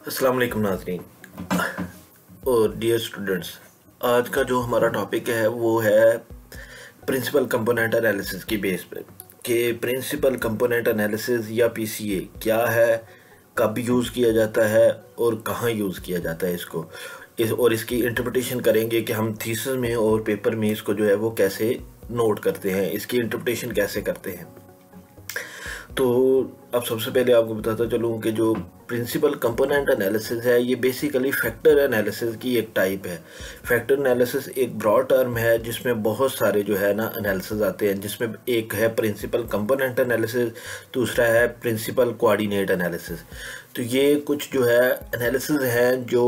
अस्सलाम वालेकुम नाज़रीन और डियर स्टूडेंट्स। आज का जो हमारा टॉपिक है वो है प्रिंसिपल कंपोनेंट एनालिसिस की बेस पे कि प्रिंसिपल कंपोनेंट एनालिसिस या पीसीए क्या है, कब यूज़ किया जाता है और कहाँ यूज़ किया जाता है और इसकी इंटरप्रिटेशन करेंगे कि हम थीसिस में और पेपर में इसको जो है वो कैसे नोट करते हैं, इसकी इंटरप्रिटेशन कैसे करते हैं। तो अब सबसे पहले आपको बताता चलूँ कि जो प्रिंसिपल कंपोनेंट एनालिसिस है ये बेसिकली फैक्टर एनालिसिस की एक टाइप है। फैक्टर एनालिसिस एक ब्रॉड टर्म है जिसमें बहुत सारे जो है ना एनालिसिस आते हैं, जिसमें एक है प्रिंसिपल कंपोनेंट एनालिसिस, दूसरा है प्रिंसिपल कोऑर्डिनेट एनालिसिस। तो ये कुछ जो है एनालिसिस हैं जो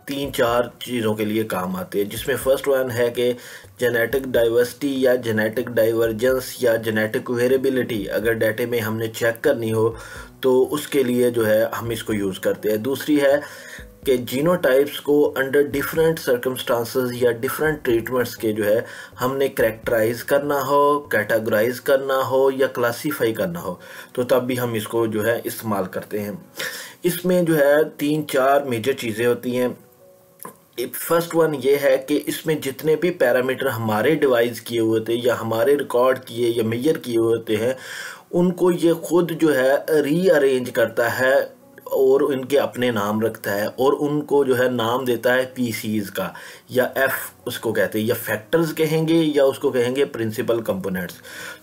3-4 चीज़ों के लिए काम आते हैं, जिसमें फर्स्ट वन है कि जेनेटिक डाइवर्सिटी या जेनेटिक डाइवर्जेंस या जेनेटिक वेरिएबिलिटी अगर डाटे में हमने चेक करनी हो तो उसके लिए जो है हम इसको यूज़ करते हैं। दूसरी है कि जीनोटाइप्स को अंडर डिफरेंट सर्कमस्टांसेस या डिफरेंट ट्रीटमेंट्स के जो है हमने करैक्टराइज करना हो, कैटेगराइज करना हो या क्लासीफाई करना हो तो तब भी हम इसको जो है इस्तेमाल करते हैं। इसमें जो है 3-4 मेजर चीज़ें होती हैं। फर्स्ट वन ये है कि इसमें जितने भी पैरामीटर हमारे डिवाइस किए हुए थे या हमारे रिकॉर्ड किए या मेजर किए हुए होते हैं उनको ये खुद जो है रीअरेंज करता है और उनके अपने नाम रखता है और उनको जो है नाम देता है पीसीज का, या एफ उसको कहते हैं, या फैक्टर्स कहेंगे या उसको कहेंगे प्रिंसिपल कंपोनेंट्स।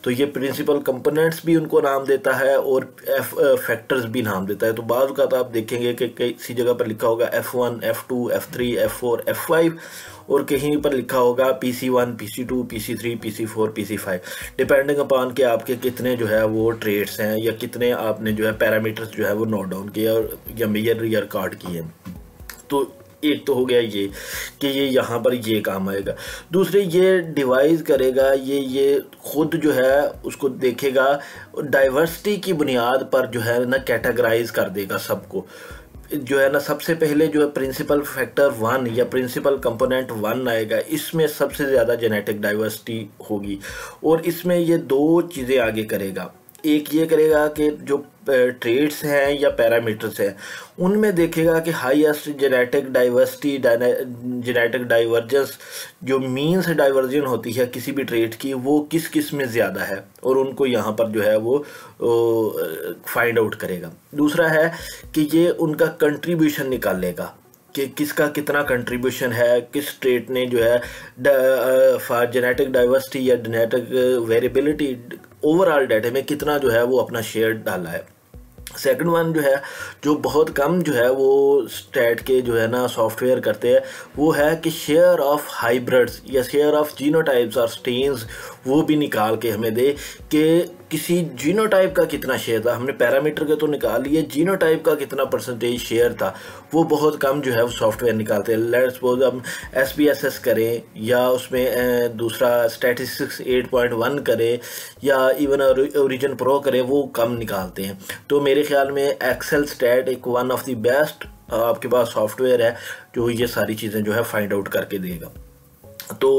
तो ये प्रिंसिपल कंपोनेंट्स भी उनको नाम देता है और एफ फैक्टर्स भी नाम देता है। तो बाद का तो आप देखेंगे कि किसी जगह पर लिखा होगा F1, F2, F3, F4, F5 और कहीं पर लिखा होगा PC1, PC2, PC3, PC4, PC5, depending upon कि आपके कितने जो है वो ट्रेड्स हैं या कितने आपने जो है पैरामीटर्स जो है वो नोट डाउन किया या मेजर या रिकॉर्ड किए। तो एक तो हो गया ये कि ये यहाँ पर ये काम आएगा। दूसरे ये डिवाइस करेगा, ये खुद जो है उसको देखेगा, डाइवर्सिटी की बुनियाद पर जो है ना कैटेगराइज कर देगा सबको। जो है ना सबसे पहले जो है प्रिंसिपल फैक्टर 1 या प्रिंसिपल कंपोनेंट 1 आएगा, इसमें सबसे ज़्यादा जेनेटिक डाइवर्सिटी होगी और इसमें ये 2 चीज़ें आगे करेगा। एक ये करेगा कि जो ट्रेड्स हैं या पैरामीटर्स हैं उनमें देखेगा कि highest genetic diversity, genetic divergence, जो मीन से डाइवर्जन होती है किसी भी ट्रेड की, वो किस किस में ज़्यादा है और उनको यहाँ पर जो है वो फाइंड आउट करेगा। दूसरा है कि ये उनका कंट्रीब्यूशन निकालेगा कि किसका कितना कंट्रीब्यूशन है, किस ट्रेड ने जो है फॉर जेनेटिक डाइवर्सिटी या जेनेटिक वेरिएबिलिटी ओवरऑल डाटा में कितना जो है वो अपना शेयर डाला है। सेकंड वन जो है, जो बहुत कम जो है वो स्टैट के जो है ना सॉफ्टवेयर करते हैं, वो है कि शेयर ऑफ हाइब्रिड्स या शेयर ऑफ जीनोटाइप्स और स्टेन्स वो भी निकाल के हमें दे कि किसी जीनोटाइप का कितना शेयर था। हमने पैरामीटर के तो निकाल लिए, जीनोटाइप का कितना परसेंटेज शेयर था वो बहुत कम जो है वो सॉफ्टवेयर निकालते हैं। लेट्स सपोज हम SPSS करें या उसमें दूसरा स्टैटिस्टिक्स 8.1 करें या इवन ओरिजिन प्रो करें, वो कम निकालते हैं। तो मेरे ख्याल में एक्सेल स्टैट एक वन ऑफ द बेस्ट आपके पास सॉफ्टवेयर है जो ये सारी चीज़ें जो है फाइंड आउट करके देगा। तो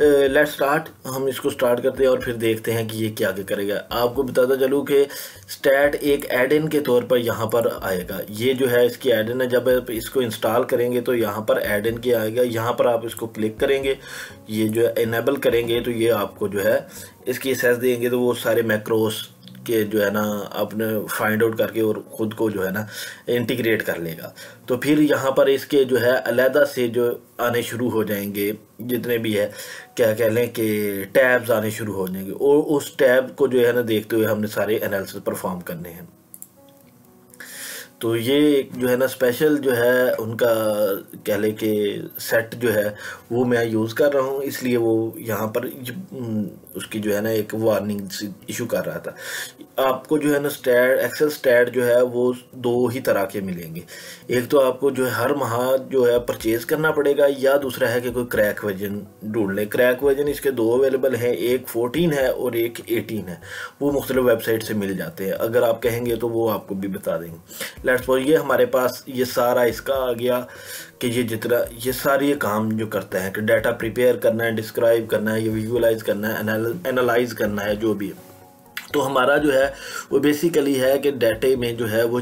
लेट्स स्टार्ट, हम इसको स्टार्ट करते हैं और फिर देखते हैं कि ये क्या क्या करेगा। आपको बताता चलूँ कि स्टैट एक एड इन के तौर पर यहाँ पर आएगा। ये जो है इसकी एड इन है, जब आप इसको इंस्टॉल करेंगे तो यहाँ पर एड इन के आएगा, यहाँ पर आप इसको क्लिक करेंगे, ये जो है इनेबल करेंगे तो ये आपको जो है इसकी एक्सेस देंगे तो वो सारे मैक्रोस के जो है ना आपने फाइंड आउट करके और ख़ुद को जो है ना इंटीग्रेट कर लेगा। तो फिर यहाँ पर इसके जो है अलहदा से जो आने शुरू हो जाएंगे, जितने भी है क्या कह लें कि टैब्स आने शुरू हो जाएंगे और उस टैब को जो है ना देखते हुए हमने सारे एनालिसिस परफॉर्म करने हैं। तो ये जो है ना स्पेशल जो है उनका कह लें कि सेट जो है वो मैं यूज़ कर रहा हूँ, इसलिए वो यहाँ पर उसकी जो है ना एक वार्निंग इशू कर रहा था। आपको जो है ना स्टैट एक्सेल स्टैट जो है वो 2 ही तरह के मिलेंगे। एक तो आपको जो है हर माह जो है परचेज़ करना पड़ेगा, या दूसरा है कि कोई क्रैक वर्जन ढूंढ लें। क्रैक वर्जन इसके 2 अवेलेबल हैं, एक 14 है और एक 18 है। वो मुख्तलिफ वेबसाइट से मिल जाते हैं, अगर आप कहेंगे तो वो आपको भी बता देंगे। लेट्स सपोज ये हमारे पास ये सारा इसका आ गया कि ये जितना ये सारी ये काम जो करता है कि डाटा प्रिपेयर करना है, डिस्क्राइब करना है, ये विजुअलाइज करना है, एनालाइज करना है, जो भी है। तो हमारा जो है वो बेसिकली है कि डाटे में जो है वो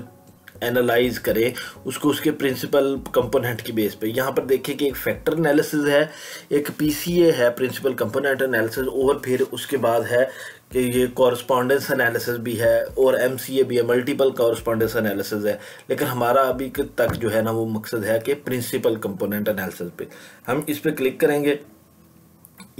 एनालाइज करें उसको उसके प्रिंसिपल कंपोनेंट की बेस पे। यहाँ पर देखिए कि एक फैक्टर एनालिसिस है, एक पीसीए है प्रिंसिपल कंपोनेंट एनालिसिस, और फिर उसके बाद है कि ये कॉरस्पॉन्डेंस एनालिसिस भी है और एमसीए भी है, मल्टीपल कॉरस्पॉन्डेंस एनालिसिस है। लेकिन हमारा अभी तक जो है ना वो मकसद है कि प्रिंसिपल कंपोनेंट एनालिसिस पे हम इस पर क्लिक करेंगे।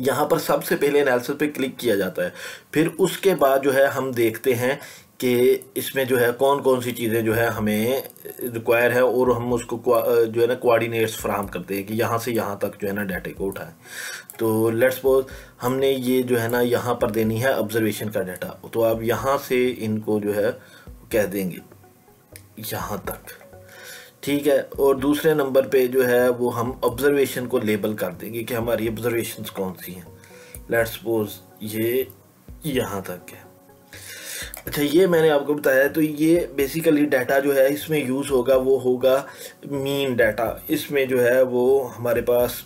यहाँ पर सबसे पहले एनालिसिस पे क्लिक किया जाता है, फिर उसके बाद जो है हम देखते हैं कि इसमें जो है कौन कौन सी चीज़ें जो है हमें रिक्वायर है, और हम उसको जो है ना कोऑर्डिनेट्स फराहम करते हैं कि यहाँ से यहाँ तक जो है ना डाटा को उठाएं। तो लेट्स सपोज हमने ये जो है ना यहाँ पर देनी है ऑब्जर्वेशन का डाटा, तो आप यहाँ से इनको जो है कह देंगे यहाँ तक, ठीक है। और दूसरे नंबर पे जो है वो हम ऑब्जर्वेशन को लेबल कर देंगे कि हमारी ऑब्जर्वेशंस कौन सी हैं। लेट्स सपोज ये यहाँ तक है। अच्छा, ये मैंने आपको बताया, तो ये बेसिकली डाटा जो है इसमें यूज़ होगा वो होगा मीन डाटा। इसमें जो है वो हमारे पास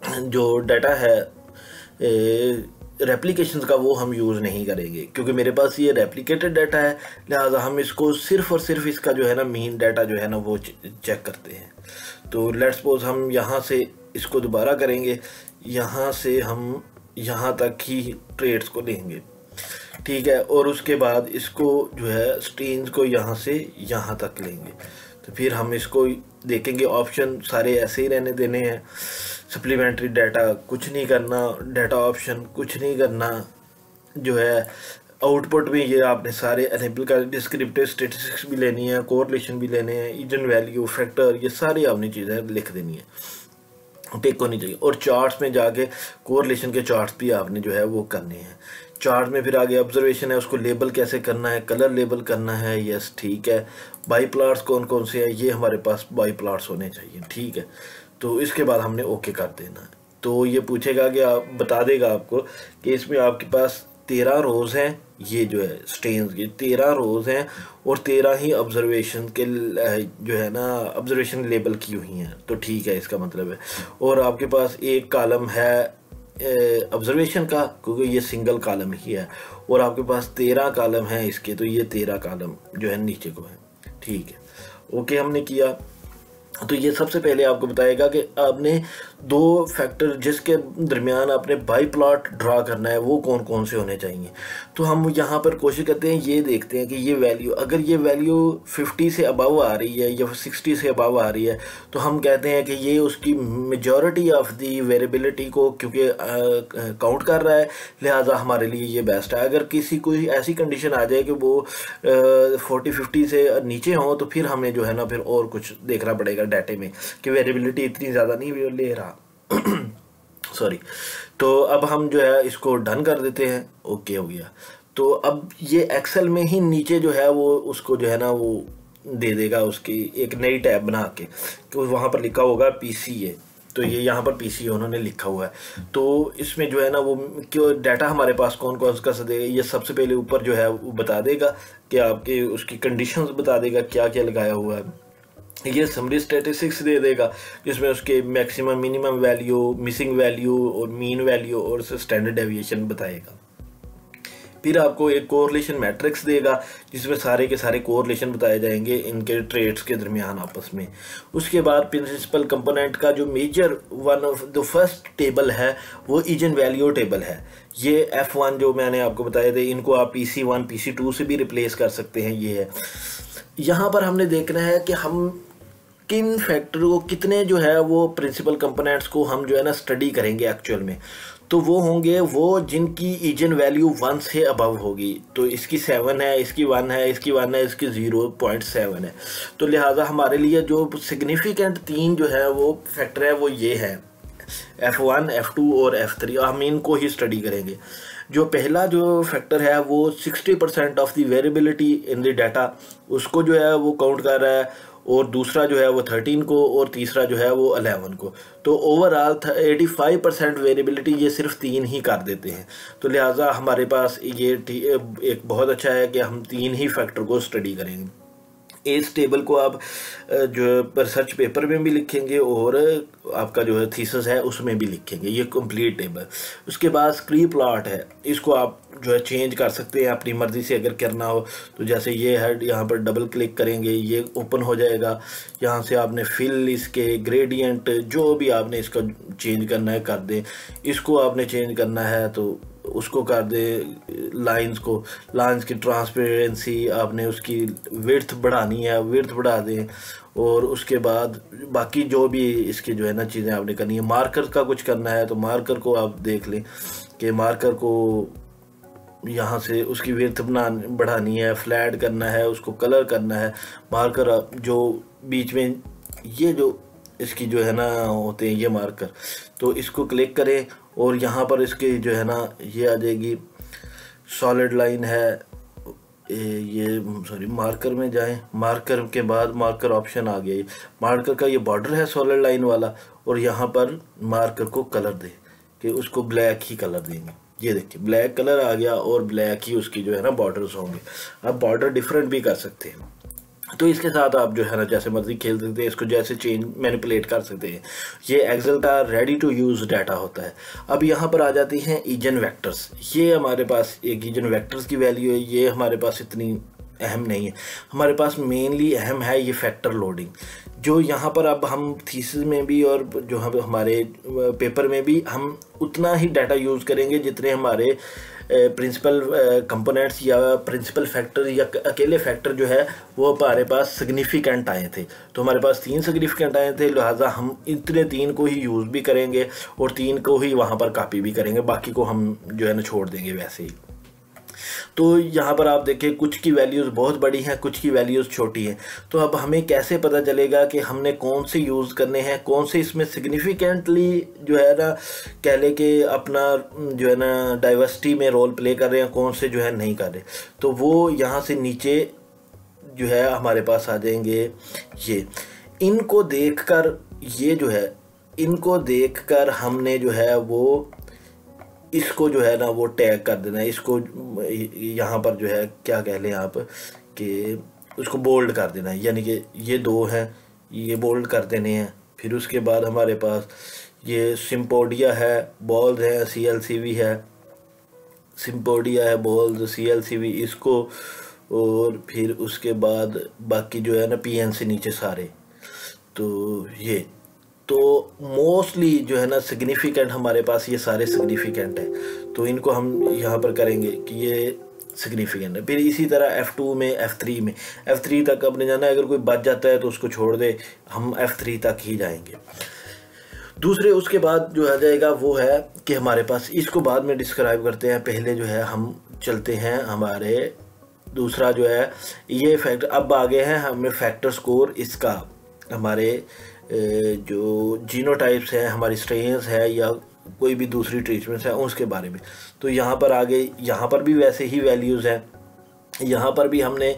जो डाटा है रेप्लिकेशंस का वो हम यूज़ नहीं करेंगे, क्योंकि मेरे पास ये रेप्लिकेटेड डाटा है, लिहाजा हम इसको सिर्फ और सिर्फ इसका जो है ना मीन डाटा जो है ना वो चेक करते हैं। तो लेट्स सपोज हम यहाँ से इसको दोबारा करेंगे, यहाँ से हम यहाँ तक ही ट्रेड्स को लेंगे, ठीक है, और उसके बाद इसको जो है स्ट्रेंज को यहाँ से यहाँ तक लेंगे। तो फिर हम इसको देखेंगे, ऑप्शन सारे ऐसे ही रहने देने हैं, सप्लीमेंट्री डाटा कुछ नहीं करना, डाटा ऑप्शन कुछ नहीं करना, जो है आउटपुट में ये आपने सारे एनेबल कर, डिस्क्रिप्टिव स्टैटिस्टिक्स भी लेनी है, कोरिलेशन भी लेने हैं, ईजन वैल्यू, फैक्टर, ये सारी आपने चीज़ें लिख देनी है, टिक होनी चाहिए। और चार्ट्स में जाके कोरिलेशन के चार्ट्स भी आपने जो है वो करने हैं। चार्ट में फिर आगे ऑब्जर्वेशन है, उसको लेबल कैसे करना है, कलर लेबल करना है, यस ठीक है। बाई प्लाट्स कौन कौन से हैं, ये हमारे पास बाई प्लाट्स होने चाहिए, ठीक है। तो इसके बाद हमने ओके कर देना है। तो ये पूछेगा कि आप बता देगा आपको कि इसमें आपके पास 13 रोज़ हैं, ये जो है स्ट्रेंस की 13 रोज़ हैं और 13 ही ऑब्जर्वेशन के जो है ना ऑब्जर्वेशन लेबल की हुई हैं, तो ठीक है इसका मतलब है। और आपके पास एक कॉलम है ऑब्जर्वेशन का, क्योंकि ये सिंगल कॉलम ही है, और आपके पास 13 कॉलम हैं इसके, तो ये 13 कॉलम जो है नीचे को है, ठीक है। ओके हमने किया। तो ये सबसे पहले आपको बताएगा कि आपने दो फैक्टर जिसके दरमियान आपने बाई प्लॉट ड्रा करना है वो कौन कौन से होने चाहिए। तो हम यहाँ पर कोशिश करते हैं, ये देखते हैं कि ये वैल्यू, अगर ये वैल्यू 50 से अबव आ रही है या 60 से अबव आ रही है, तो हम कहते हैं कि ये उसकी मेजॉरिटी ऑफ दी वेरिएबिलिटी को क्योंकि काउंट कर रहा है, लिहाजा हमारे लिए ये बेस्ट है। अगर किसी कोई ऐसी कंडीशन आ जाए कि वो 40-50 से नीचे हो, तो फिर हमें जो है ना फिर और कुछ देखना पड़ेगा डाटे में कि वेरिएबिलिटी इतनी ज़्यादा नहीं ले रहा सॉरी। तो अब हम जो है इसको डन कर देते हैं, ओके हो गया। तो अब ये एक्सेल में ही नीचे जो है वो उसको जो है ना वो दे देगा उसकी एक नई टैब बना के, कि वहाँ पर लिखा होगा पीसीए, तो ये यहाँ पर पीसीए उन्होंने लिखा हुआ है। तो इसमें जो है ना वो क्यों डाटा हमारे पास कौन कौन सा देगा, ये सबसे पहले ऊपर जो है वो बता देगा कि आपके उसकी कंडीशंस बता देगा क्या क्या लगाया हुआ है। ये समरी स्टैटिस्टिक्स दे देगा जिसमें उसके maximum minimum value, missing value और मीन वैल्यू और स्टैंडर्ड डेविएशन बताएगा। फिर आपको एक कोरिलेशन मैट्रिक्स देगा जिसमें सारे के सारे कोरिलेशन बताए जाएंगे इनके ट्रेड्स के दरमियान आपस में। उसके बाद प्रिंसिपल कंपोनेंट का जो major one of the first table है वो ईजन वैल्यू टेबल है। ये F1 जो मैंने आपको बताए थे, इनको आप PC1 PC2 से भी रिप्लेस कर सकते हैं। ये है, यहाँ पर हमने देखना है कि हम किन फैक्टर को कितने जो है वो प्रिंसिपल कंपोनेंट्स को हम जो है ना स्टडी करेंगे एक्चुअल में। तो वो होंगे वो जिनकी ईजन वैल्यू 1 से अबव होगी। तो इसकी 7 है, इसकी 1 है, इसकी 1 है, इसकी 0.7 है। तो लिहाजा हमारे लिए जो सिग्निफिकेंट 3 जो है वो फैक्टर है वो ये है F1, F2 और F3। हम इनको ही स्टडी करेंगे। जो पहला जो फैक्टर है वो 60% of the variability in the data, उसको जो है वो काउंट कर रहा है, और दूसरा जो है वो 13 को, और तीसरा जो है वो 11 को। तो ओवरऑल 85% वेरिएबिलिटी ये सिर्फ 3 ही कर देते हैं। तो लिहाजा हमारे पास ये एक बहुत अच्छा है कि हम 3 ही फैक्टर को स्टडी करेंगे। इस टेबल को आप जो रिसर्च पेपर में भी लिखेंगे और आपका जो है थीसिस है उसमें भी लिखेंगे, ये कंप्लीट टेबल। उसके बाद स्क्रीन प्लॉट है, इसको आप जो है चेंज कर सकते हैं अपनी मर्ज़ी से अगर करना हो तो। जैसे ये है, यहाँ पर डबल क्लिक करेंगे ये ओपन हो जाएगा। यहाँ से आपने फिल, इसके ग्रेडियंट जो भी आपने इसका चेंज करना है कर दें। इसको आपने चेंज करना है तो उसको कर दे, लाइंस की ट्रांसपेरेंसी आपने उसकी विड्थ बढ़ानी है, विड्थ बढ़ा दें। और उसके बाद बाकी जो भी इसकी जो है ना चीज़ें आपने करनी है। मार्कर का कुछ करना है तो मार्कर को आप देख लें कि मार्कर को यहाँ से उसकी विड्थ बढ़ानी है, फ्लैट करना है, उसको कलर करना है। मार्कर जो बीच में ये जो इसकी जो है ना होते हैं ये मार्कर, तो इसको क्लिक करें और यहाँ पर इसकी जो है ना ये आ जाएगी सॉलिड लाइन है। ये सॉरी मार्कर में जाएं, मार्कर के बाद मार्कर ऑप्शन आ गया। मार्कर का ये बॉर्डर है सॉलिड लाइन वाला, और यहाँ पर मार्कर को कलर दें कि उसको ब्लैक ही कलर देंगे। ये देखिए ब्लैक कलर आ गया और ब्लैक ही उसकी जो है ना बॉर्डर्स होंगे। आप बॉर्डर डिफरेंट भी कर सकते हैं, तो इसके साथ आप जो है ना जैसे मर्जी खेल सकते हैं, इसको जैसे चेंज मैनिपुलेट कर सकते हैं। ये एक्सेल का रेडी टू यूज़ डाटा होता है। अब यहाँ पर आ जाती हैं ईजन वेक्टर्स। ये हमारे पास एक ईजन वेक्टर्स की वैल्यू है, ये हमारे पास इतनी अहम नहीं है। हमारे पास मेनली अहम है ये फैक्टर लोडिंग, जो यहाँ पर अब हम थीसिस में भी और जो हम हमारे पेपर में भी हम उतना ही डाटा यूज़ करेंगे जितने हमारे प्रिंसिपल कंपोनेंट्स या प्रिंसिपल फैक्टर या अकेले फैक्टर जो है वो हमारे पास सिग्निफिकेंट आए थे। तो हमारे पास 3 सिग्निफिकेंट आए थे, लिहाजा हम इतने 3 को ही यूज़ भी करेंगे और 3 को ही वहाँ पर कॉपी भी करेंगे, बाकी को हम जो है ना छोड़ देंगे वैसे ही। तो यहाँ पर आप देखें कुछ की वैल्यूज़ बहुत बड़ी हैं, कुछ की वैल्यूज़ छोटी हैं। तो अब हमें कैसे पता चलेगा कि हमने कौन से यूज़ करने हैं, कौन से इसमें सिग्निफिकेंटली जो है ना कह ले कि अपना जो है ना डाइवर्सिटी में रोल प्ले कर रहे हैं, कौन से जो है नहीं कर रहे। तो वो यहाँ से नीचे जो है हमारे पास आ जाएंगे। ये इनको देखकर ये जो है इनको देखकर हमने जो है वो इसको जो है ना वो टैग कर देना है। इसको यहाँ पर जो है क्या कह लें आप कि उसको बोल्ड कर देना है, यानी कि ये 2 हैं, ये बोल्ड कर देने हैं। फिर उसके बाद हमारे पास ये सिम्पोडिया है, बॉल्स है, CLCV है, सिम्पोडिया है, बॉल्स, CLCV इसको, और फिर उसके बाद बाकी जो है ना PNC नीचे सारे। तो ये तो मोस्टली जो है ना सिग्निफिकेंट हमारे पास ये सारे सिग्निफिकेंट है, तो इनको हम यहाँ पर करेंगे कि ये सिग्निफिकेंट है। फिर इसी तरह F2 में, F3 तक अपने जाना है। अगर कोई बच जाता है तो उसको छोड़ दे, हम F3 तक ही जाएंगे। दूसरे उसके बाद जो आ जाएगा वो है कि हमारे पास, इसको बाद में डिस्क्राइब करते हैं, पहले जो है हम चलते हैं हमारे दूसरा जो है ये फैक्टर। अब आगे हैं हमें फैक्टर स्कोर, इसका हमारे जो जीनोटाइप्स हैं, हमारी स्ट्रेन्स है या कोई भी दूसरी ट्रीटमेंट्स है उसके बारे में। तो यहाँ पर आगे, यहाँ पर भी वैसे ही वैल्यूज़ हैं। यहाँ पर भी हमने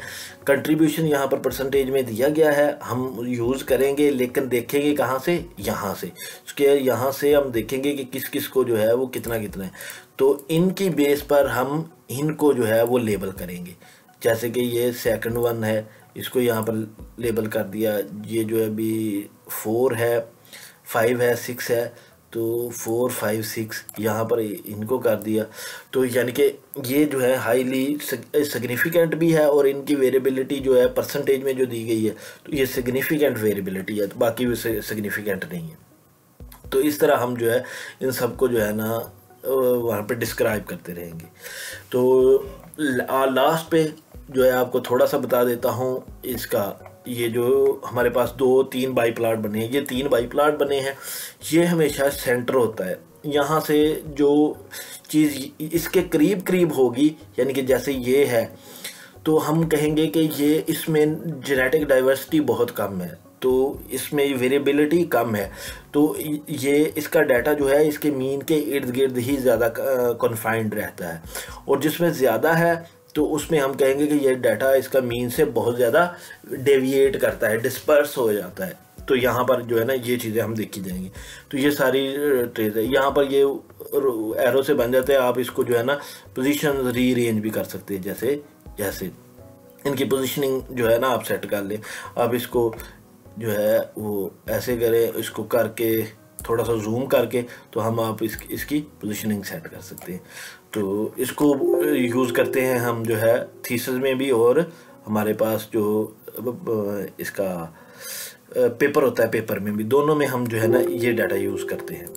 कंट्रीब्यूशन यहाँ पर परसेंटेज में दिया गया है, हम यूज़ करेंगे, लेकिन देखेंगे कहाँ से, यहाँ से। उसके यहाँ से हम देखेंगे कि किस किस को जो है वो कितना कितना है। तो इनकी बेस पर हम इनको जो है वो लेबल करेंगे। जैसे कि ये सेकंड वन है, इसको यहाँ पर लेबल कर दिया। ये जो है अभी 4 है, 5 है, 6 है, तो 4, 5, 6 यहाँ पर इनको कर दिया। तो यानी कि ये जो है हाईली सिग्निफिकेंट भी है और इनकी वेरिएबिलिटी जो है परसेंटेज में जो दी गई है तो ये सिग्निफिकेंट वेरिएबिलिटी है, तो बाकी भी सिग्निफिकेंट नहीं है। तो इस तरह हम जो है इन सबको जो है ना वहाँ पे डिस्क्राइब करते रहेंगे। तो लास्ट पे जो है आपको थोड़ा सा बता देता हूँ इसका। ये जो हमारे पास 2-3 बाई प्लाट बने हैं, ये 3 बाई प्लाट बने हैं, ये हमेशा सेंटर होता है। यहाँ से जो चीज़ इसके करीब करीब होगी, यानी कि जैसे ये है, तो हम कहेंगे कि ये इसमें जेनेटिक डाइवर्सिटी बहुत कम है, तो इसमें वेरिएबिलिटी कम है। तो ये इसका डाटा जो है इसके मीन के इर्द गिर्द ही ज़्यादा कन्फाइंड रहता है, और जिसमें ज़्यादा है तो उसमें हम कहेंगे कि ये डाटा इसका मीन से बहुत ज़्यादा डेविएट करता है, डिस्पर्स हो जाता है। तो यहाँ पर जो है ना ये चीज़ें हम देखी जाएंगी। तो ये सारी ट्रेस है, यहाँ पर ये एरो से बन जाते हैं। आप इसको जो है ना पोजीशन रीअरेंज भी कर सकते हैं, जैसे जैसे इनकी पोजीशनिंग जो है ना आप सेट कर लें। अब इसको जो है वो ऐसे करें, इसको करके थोड़ा सा जूम करके तो हम आप इसकी पोजीशनिंग सेट कर सकते हैं। तो इसको यूज़ करते हैं हम जो है थीसिस में भी, और हमारे पास जो इसका पेपर होता है पेपर में भी, दोनों में हम जो है ना ये डाटा यूज़ करते हैं।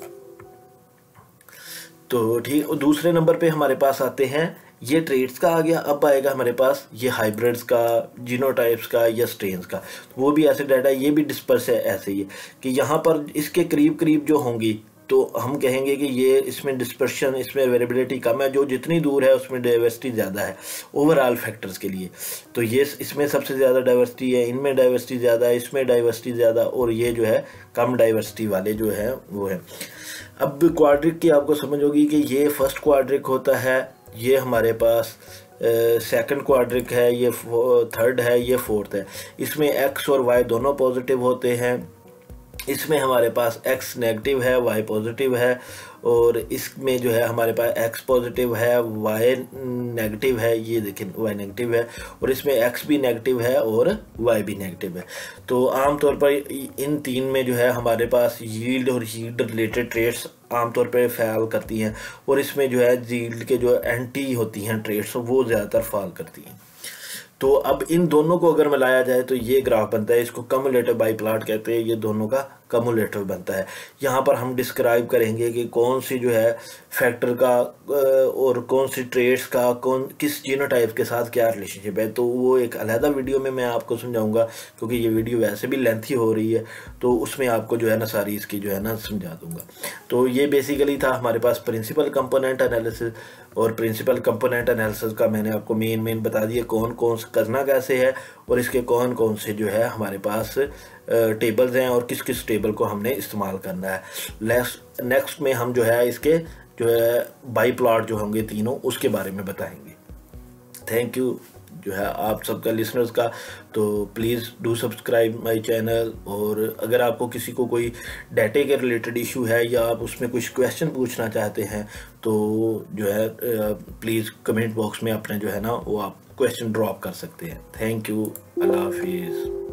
तो ठीक, और दूसरे नंबर पे हमारे पास आते हैं, ये ट्रेड्स का आ गया। अब आएगा हमारे पास ये हाइब्रिड्स का, जीनोटाइप्स का या स्ट्रेन्स का। तो वो भी ऐसे डाटा, ये भी डिस्पर्स है ऐसे ही कि यहाँ पर इसके करीब करीब जो होंगी तो हम कहेंगे कि ये इसमें डिस्पर्शन, इसमें वेरिएबिलिटी कम है, जो जितनी दूर है उसमें डाइवर्सिटी ज़्यादा है ओवरऑल फैक्टर्स के लिए। तो ये इसमें सबसे ज़्यादा डाइवर्सिटी है, इनमें डाइवर्सिटी ज़्यादा है, इसमें डाइवर्सिटी ज़्यादा, और ये जो है कम डाइवर्सिटी वाले जो है वो है। अब क्वाड्रिक की आपको समझ होगी कि ये फर्स्ट क्वाड्रिक होता है, ये हमारे पास सेकंड क्वाड्रिक है, ये थर्ड है, ये फोर्थ है। इसमें एक्स और वाई दोनों पॉजिटिव होते हैं। इसमें हमारे पास x नेगेटिव है, y पॉजिटिव है, और इसमें जो है हमारे पास x पॉजिटिव है, y नेगेटिव है, ये देखें y नेगेटिव है, और इसमें x भी नेगेटिव है और y भी नेगेटिव है। तो आमतौर पर इन तीन में जो है हमारे पास यील्ड और यील्ड रिलेटेड ट्रेड्स आमतौर पर फैल करती हैं, और इसमें जो है यील्ड के जो एंटी होती हैं ट्रेड्स वो ज़्यादातर फॉल करती हैं। तो अब इन दोनों को अगर मिलाया जाए तो ये ग्राफ बनता है, इसको कम्युलेटिव बाई प्लॉट कहते हैं, ये दोनों का कम्युलेटिव बनता है। यहाँ पर हम डिस्क्राइब करेंगे कि कौन सी जो है फैक्टर का और कौन सी ट्रेड्स का किस जीनोटाइप के साथ क्या रिलेशनशिप है। तो वो एक अलहदा वीडियो में मैं आपको समझाऊंगा, क्योंकि ये वीडियो वैसे भी लेंथी हो रही है, तो उसमें आपको जो है ना सारी इसकी जो है ना समझा दूंगा। तो ये बेसिकली था हमारे पास प्रिंसिपल कंपोनेंट एनालिसिस, और प्रिंसिपल कंपोनेंट एनालिसिस का मैंने आपको मेन बता दिया कौन कौन करना कैसे है, और इसके कौन कौन से जो है हमारे पास टेबल्स हैं, और किस किस टेबल को हमने इस्तेमाल करना है। नेक्स्ट में हम जो है इसके जो है बाई प्लॉट जो होंगे तीनों, उसके बारे में बताएंगे। थैंक यू जो है आप सबका लिसनर्स का। तो please do subscribe my channel, और अगर आपको किसी को कोई डाटे के रिलेटेड इशू है या आप उसमें कुछ क्वेश्चन पूछना चाहते हैं तो जो है प्लीज़ कमेंट बॉक्स में अपने जो है ना वो आप क्वेश्चन ड्रॉप कर सकते हैं। थैंक यू, अल्लाह हाफिज़।